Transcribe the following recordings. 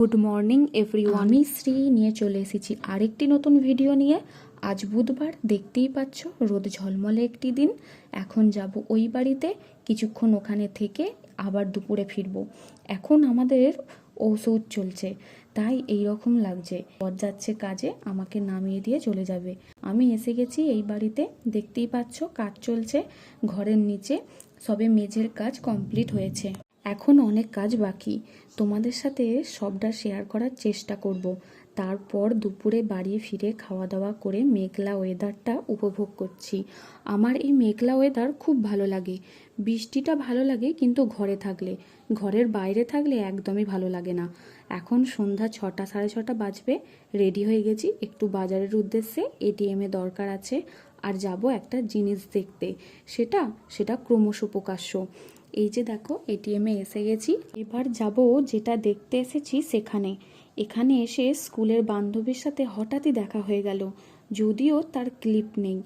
Good morning everyone. আমি শ্রী নিয়ে চলে এসেছি আরেকটি নতুন ভিডিও নিয়ে। আজ বুধবার, দেখতেই পাচ্ছ রোদ ঝলমলে একটি দিন। এখন যাব ওই বাড়িতে, কিছুক্ষণ ওখানে থেকে আবার দুপুরে ফিরবো। এখন আমাদের ঔষধ চলছে, তাই এই রকম লাগছে। বর যাচ্ছে কাজে, আমাকে নামিয়ে দিয়ে চলে যাবে। আমি এসে গেছি এই বাড়িতে, দেখতেই পাচ্ছ কাজ চলছে ঘরের নিচে। সবে মেঝের কাজ কমপ্লিট হয়েছে, এখন অনেক কাজ বাকি। তোমাদের সাথে সবটা শেয়ার করার চেষ্টা করব। তারপর দুপুরে বাড়ি ফিরে খাওয়া দাওয়া করে মেঘলা ওয়েদারটা উপভোগ করছি। আমার এই মেঘলা ওয়েদার খুব ভালো লাগে। বৃষ্টিটা ভালো লাগে, কিন্তু ঘরে থাকলে, ঘরের বাইরে থাকলে একদমই ভালো লাগে না। এখন সন্ধ্যা 6টা, সাড়ে 6টা বাজবে। রেডি হয়ে গেছি, একটু বাজারের উদ্দেশ্যে, এটিএমে দরকার আছে। আর যাব একটা জিনিস দেখতে, সেটা ক্রমশ প্রকাশ্য। এই যে দেখো, এটিএমে এসে গেছি। এবার যাব যেটা দেখতে এসেছি সেখানে। এখানে এসে স্কুলের বান্ধবীর সাথে হঠাৎই দেখা হয়ে গেল, যদিও তার ক্লিপ নেই।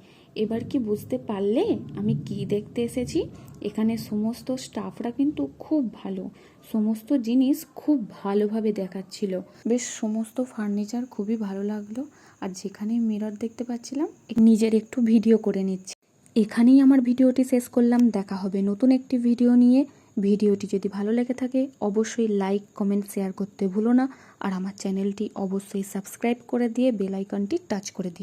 এবার কি বুঝতে পারলে আমি কি দেখতে এসেছি? এখানে সমস্ত স্টাফরা কিন্তু খুব ভালো, সমস্ত জিনিস খুব ভালোভাবে দেখাচ্ছিল। বেশ সমস্ত ফার্নিচার খুবই ভালো লাগলো। আর যেখানে মিরর দেখতে পাচ্ছিলাম, নিজের একটু ভিডিও করে নিচ্ছি। এখানেই আমার ভিডিওটি শেষ করলাম। দেখা হবে নতুন একটি ভিডিও নিয়ে। ভিডিওটি যদি ভালো লেগে থাকে অবশ্যই লাইক, কমেন্ট, শেয়ার করতে ভুলো না। আর আমার চ্যানেলটি অবশ্যই সাবস্ক্রাইব করে দিয়ে বেল আইকনটি টাচ করে দিও।